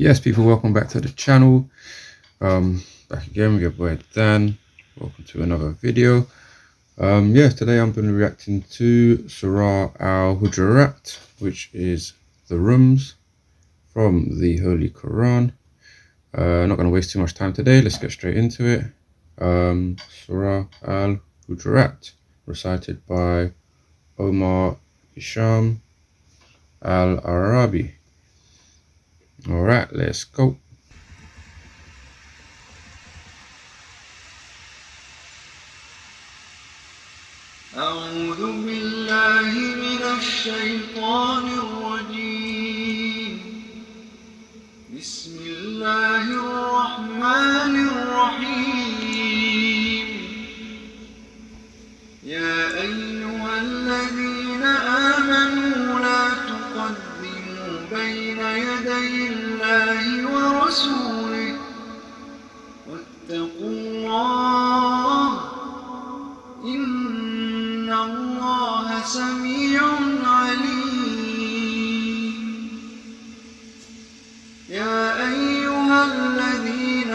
Yes, people, welcome back to the channel. Back again with your boy Dan. Welcome to another video. Yes, today I'm going to be reacting to Surah Al-Hujurat, which is the rooms from the Holy Quran. Not going to waste too much time today. Let's get straight into it. Surah Al-Hujurat, recited by Omar Hisham Al-Arabi. Alright, let's go. أعوذ بالله من الشيطان الرجيم. بسم الله الرحمن الرحيم. يا أيها الذين آمنوا لا تقدموا بين يدي الله ورسوله واتقوا الله إن الله سميع عليم. يا أيها الذين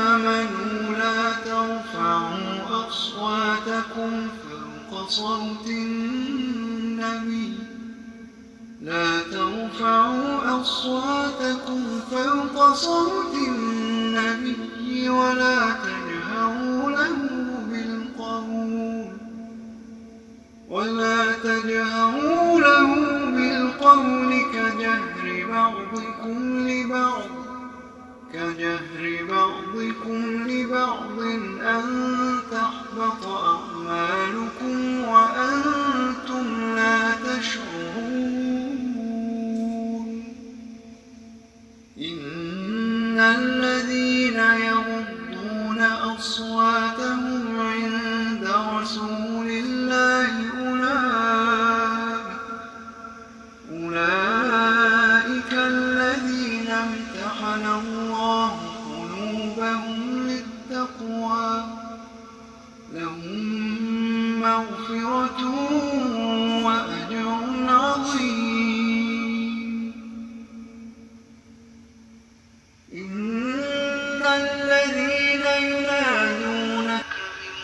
آمنوا لا ترفعوا أصواتكم فوق صوت النبي ولا تجهروا له بالقول كجهر بعضكم لبعض أن تحبط أعمالكم وأنتم لا تشعرون. إن الذين يغضون أصواتهم عند رسول الله أولئك الذين امتحن الله قلوبهم للتقوى لهم مغفرة وأجر عظيم. إن الذين ينادونك من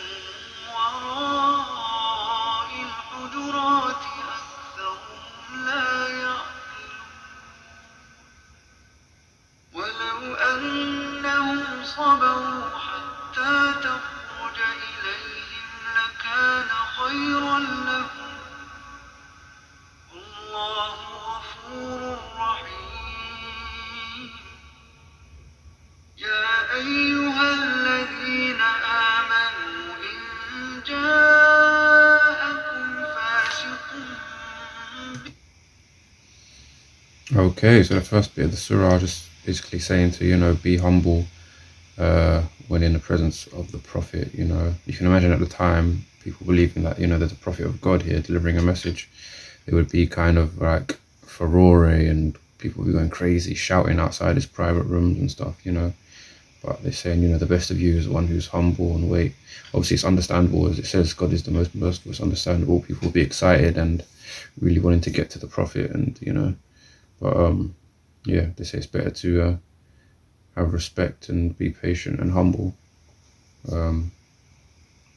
وراء الحجرات أكثرهم لا يعقلون. ولو أنهم صبروا حتى تخرج إليهم لكان خيرا لهم. الله غفور رحيم. يا أيها الذين آمنوا إن جاءكم فاسق. Okay, so the first bit of the surah just basically saying to, be humble when in the presence of the Prophet. You can imagine at the time, people believing that, there's a Prophet of God here delivering a message. It would be kind of like furore and people would be going crazy, shouting outside his private rooms and stuff, But they're saying, the best of you is the one who's humble and wait. Obviously, it's understandable, as it says, God is the most merciful. It's understandable. People will be excited and really wanting to get to the Prophet, and But yeah, they say it's better to have respect and be patient and humble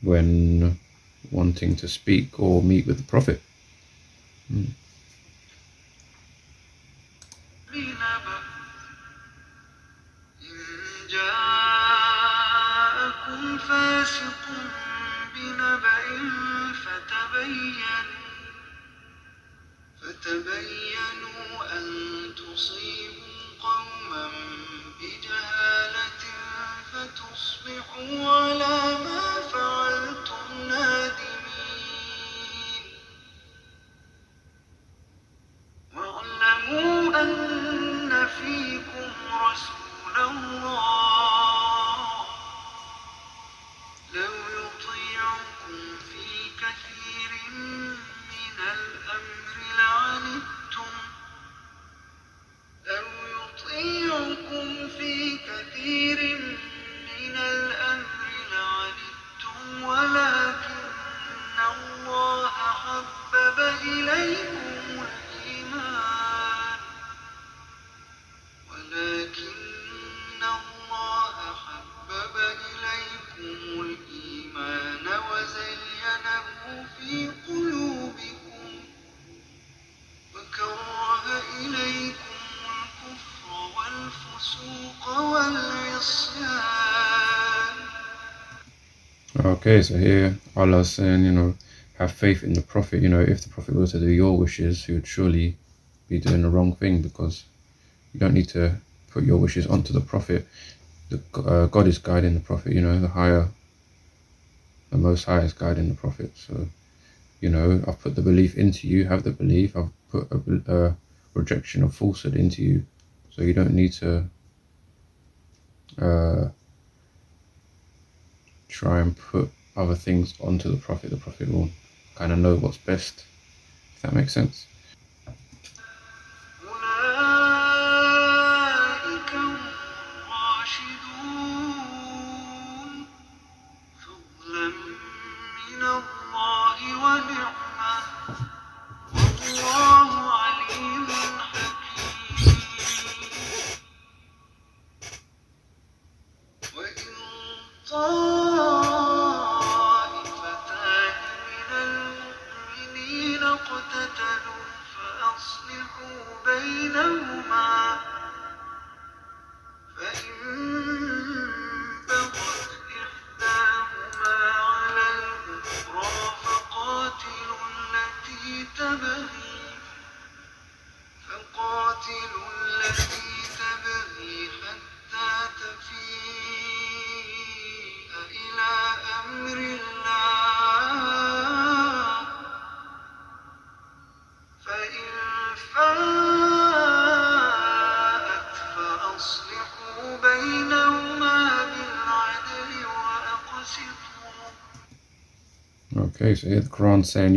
when wanting to speak or meet with the Prophet. جاءكم فاسق بنبأ فتبينوا أن تصيبوا قوما بجهالة فتصبحوا على ما فعلتم نادمين. واعلموا أن فيكم رسول الله لو يطيعكم في كثير من الأمر لعنتم Okay, so here Allah's saying, have faith in the Prophet. If the Prophet was to do your wishes, he would surely be doing the wrong thing, because you don't need to put your wishes onto the Prophet. God is guiding the Prophet, the Most High is guiding the Prophet. So, I've put the belief into you, have the belief. I've put a rejection of falsehood into you. So you don't need to try and put other things onto the Prophet. The Prophet will kind of know what's best, if that makes sense. أولئك هم الراشدون فضلا من الله ونعمة والله عليم حكيم وإن طائفتان من المؤمنين اقتتلوا فأصلحوا بينهما فإن بغت إحداهما على الأخرى فقاتلوا التي تبغي حتى تفيء إلى أمر الله فإن فاءت فأصلحوا بينهما بالعدل وأقسطوا. Okay, so here the Quran's saying,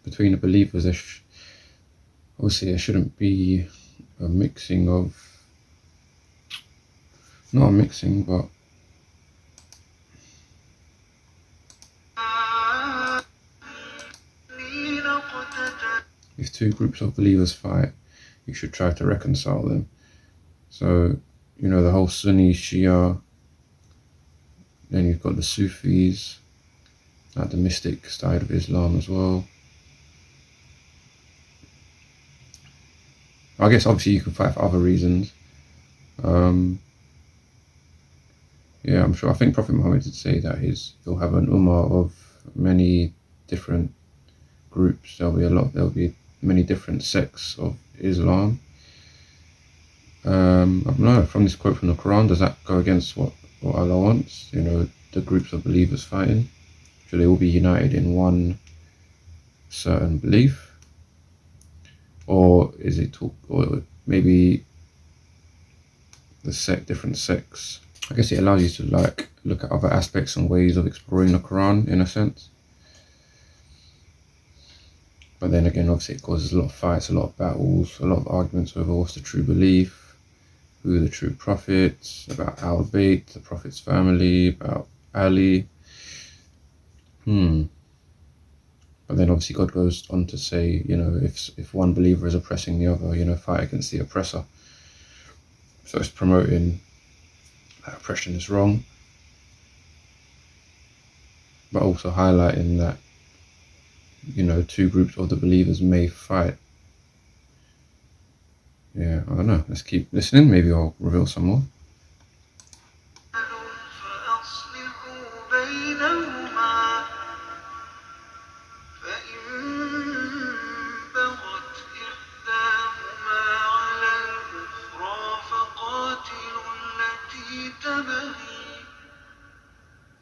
between the believers, obviously there shouldn't be a mixing of, not a mixing, but if two groups of believers fight, you should try to reconcile them. So, the whole Sunni, Shia, then you've got the Sufis, like the mystic side of Islam as well. I guess obviously you can fight for other reasons. Yeah, I'm sure. I think Prophet Muhammad did say that he'll have an ummah of many different groups. There'll be many different sects of Islam. I don't know, from this quote from the Quran, does that go against what Allah wants? The groups of believers fighting? Should they all be united in one certain belief? Or is it or maybe the different sects? I guess it allows you to look at other aspects and ways of exploring the Quran in a sense. But then again, obviously it causes a lot of fights, a lot of battles, a lot of arguments over what's the true belief, who are the true prophets, about Al-Bayt, the Prophet's family, about Ali. But then obviously God goes on to say, if one believer is oppressing the other, fight against the oppressor. So it's promoting that oppression is wrong, but also highlighting that, two groups of the believers may fight. Yeah, I don't know. Let's keep listening. Maybe I'll reveal some more.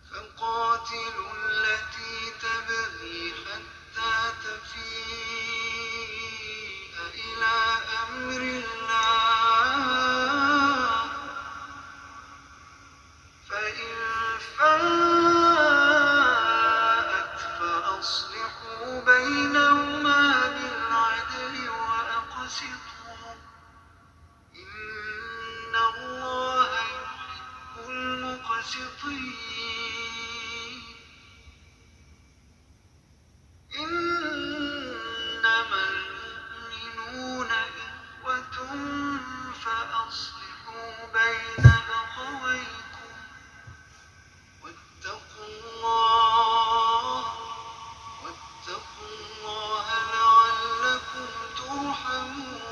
فقاتلوا التي تبغي حتى تفيء إلى أمر الله فإن فاءت فأصلحوا بينهما بالعدل وأقسطوا إن الله يحب المقسطين إنما المؤمنون إخوة فأصلحوا بين أخويكم واتقوا الله لعلكم ترحمون.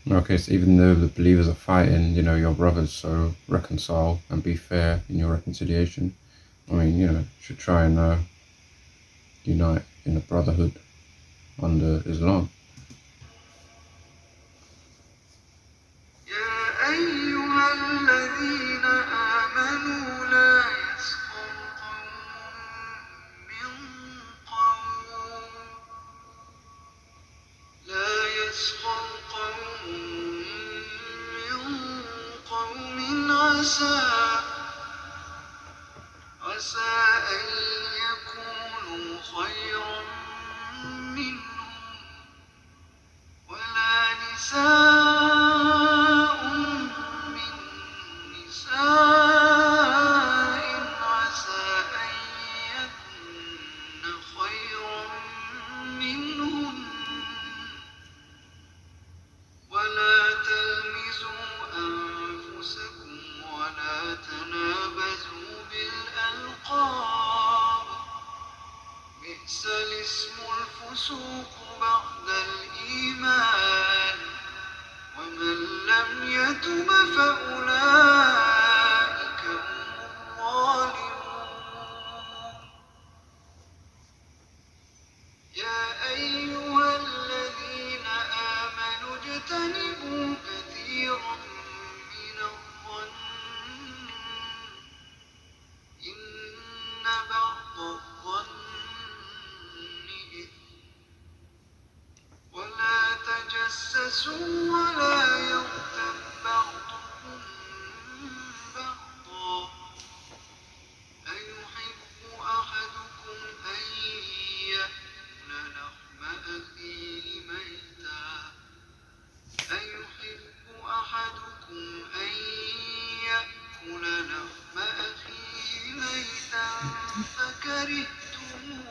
Okay, so even though the believers are fighting, your brothers, so reconcile and be fair in your reconciliation. I mean, should try and unite in a brotherhood under Islam. يا أيها الذين آمنوا لا يسخر قوم من قوم عسى أن يكونوا خيرا منهم ولا نساء من نساء عسى أن يكن خيرا منهن ولا تلمزوا أنفسكم ولا تنابزوا بالألقاب بئس الاسم الفسوق بعد الإيمان ومن لم يتب فأولئك هم الظالمون يا أيها الذين آمنوا اجتنبوا كثيرا من الظن إن بعض الظن إثم ولا تجسسوا ولا يغتب بعضكم بعضا أيحب أحدكم أن يأكل لحم أخيه ميتا فكرهتموه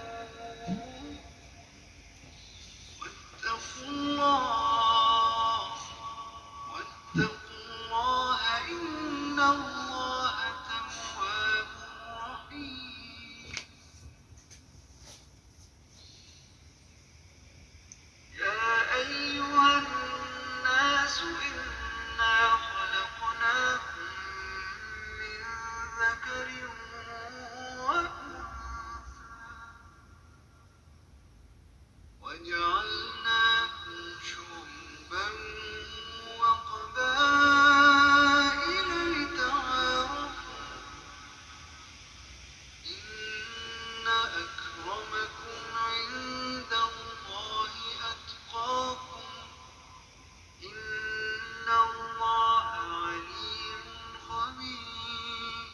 واتقوا الله إن الله تواب رحيم يا أيها الناس إنا خلقناكم من ذكر وأنثى وجعلناكم شعوبا وقبائل لتعارفوا إن أكرمكم عند الله أتقاكم إن الله عليم خبير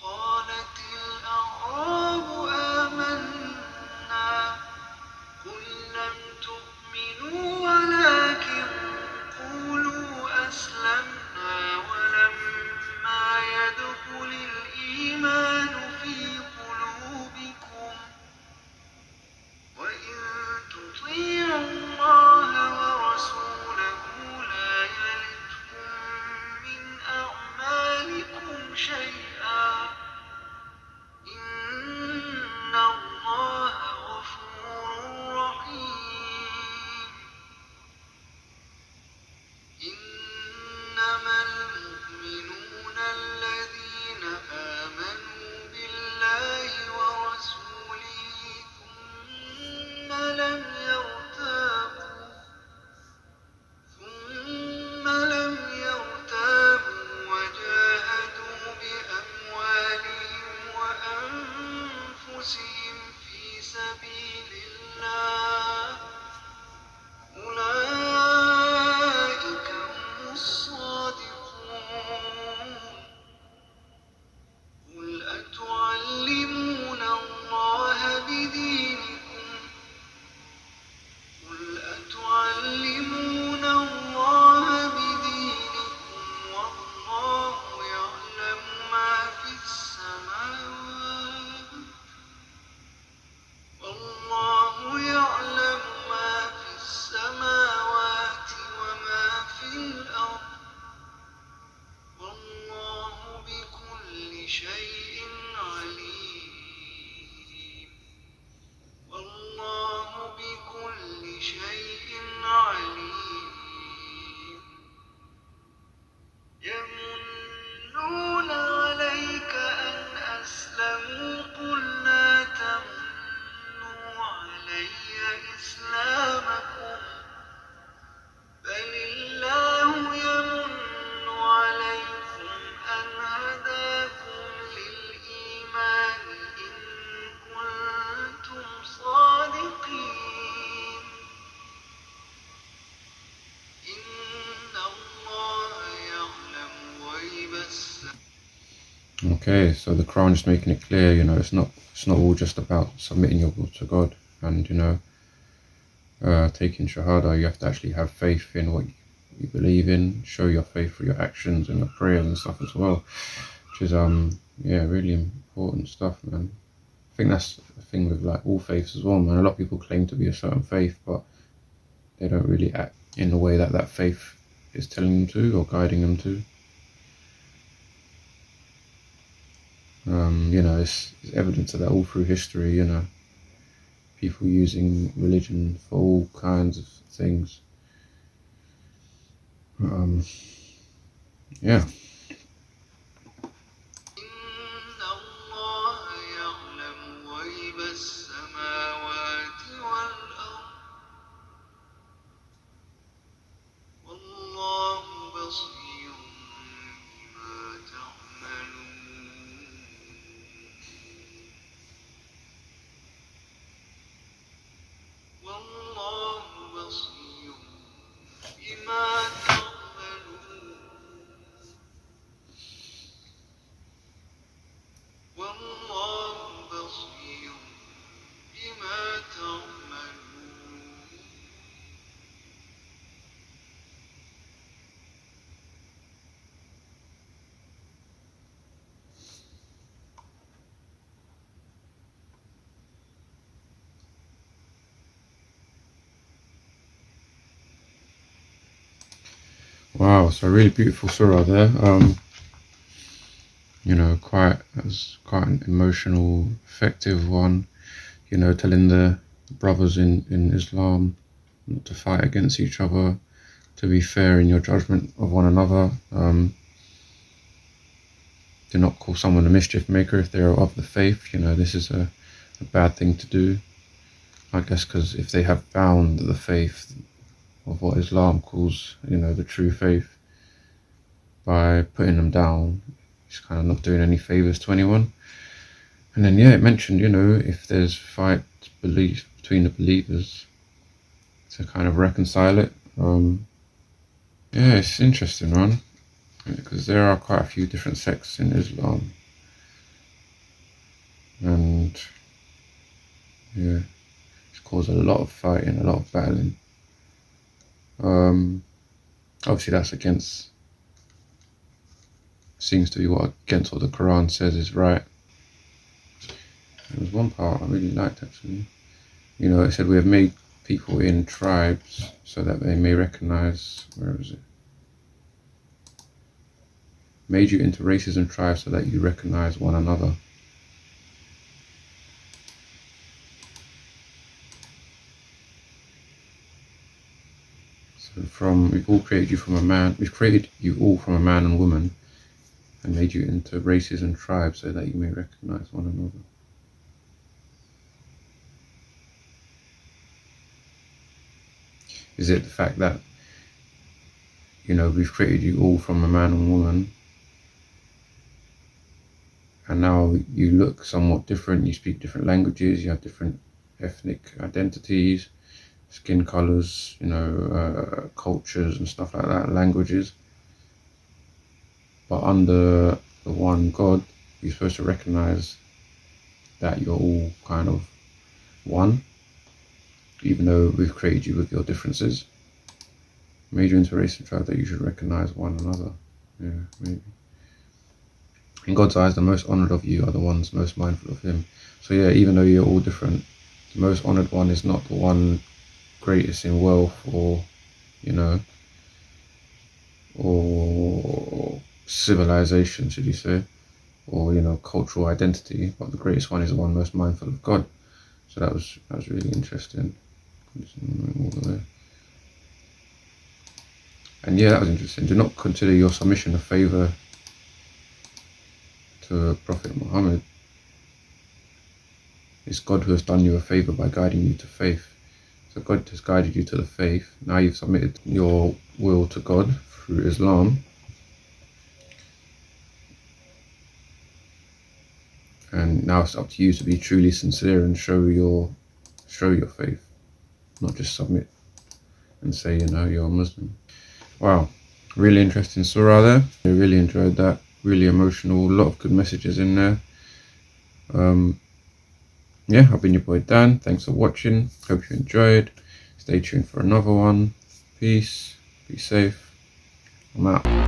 قالت الأعراب آمنا قل لم تؤمنوا ولكن قولوا أسلمنا ولما يدخل الإيمان في قلوبكم وإن تطيعوا الله ورسوله لا يلدكم من أعمالكم شيئا إن الله غفور رحيم إنما المؤمنون الذين آمنوا بالله ورسوله ثم لم يرتابوا وجاهدوا بأموالهم وأنفسهم في سبيل الله أولئك هم الصادقون قل أتعلمون الله بدينكم والله يعلم ما في السماوات وما في الأرض والله بكل شيء عليم والله بكل شيء عليم يمنون عليك إسلامكم بل الله يمن عليكم أن هداكم للإيمان إن كنتم صادقين إن الله يعلم غيب السماوات. Okay, so the Quran is making it clear, it's not all just about submitting your will to God and taking shahada. You have to actually have faith in what you believe in, show your faith through your actions and your prayers and stuff as well, which is really important stuff, man. I think that's the thing with like all faiths as well, man. A lot of people claim to be a certain faith, but they don't really act in the way that faith is telling them to or guiding them to. It's evidence of that all through history, people using religion for all kinds of things. Yeah. إن الله يعلم غيب السماوات والأرض والله بصير بما تعملون والله بصير بما تعملون والله بصير بما تعملون. Wow, so a really beautiful surah there. Quite an emotional, effective one. Telling the brothers in Islam not to fight against each other, to be fair in your judgment of one another. Do not call someone a mischief maker if they are of the faith. This is a bad thing to do. I guess because if they have found the faith of what Islam calls, the true faith, by putting them down, it's kind of not doing any favors to anyone. And then, it mentioned, if there's belief between the believers, to kind of reconcile it. It's interesting, man, because there are quite a few different sects in Islam. And, it's caused a lot of fighting, a lot of battling. Obviously that's seems to be against what the Quran says is right. There was one part I really liked, actually. It said, we have made people in tribes so that they may recognize, where is it? Made you into races and tribes so that you recognize one another. We've created you all from a man and woman, and made you into races and tribes so that you may recognize one another. Is it the fact that, we've created you all from a man and woman, and now you look somewhat different, you speak different languages, you have different ethnic identities, skin colors, cultures and stuff like that, languages. But under the one God, you're supposed to recognize that you're all kind of one, even though we've created you with your differences. Made you into a race and tribe that you should recognize one another. Yeah, maybe. In God's eyes, the most honored of you are the ones most mindful of Him. So even though you're all different, the most honored one is not the one greatest in wealth or civilization, should you say, or cultural identity, but the greatest one is the one most mindful of God. So that was really interesting. And that was interesting. Do not consider your submission a favor to Prophet Muhammad. It's God who has done you a favor by guiding you to faith. So God has guided you to the faith. Now you've submitted your will to God through Islam. And now it's up to you to be truly sincere and show your faith, not just submit and say, you know, you're a Muslim. Wow, really interesting surah there. I really enjoyed that. Really emotional, a lot of good messages in there. Yeah, I've been your boy Dan. Thanks for watching. Hope you enjoyed. Stay tuned for another one. Peace. Be safe. I'm out.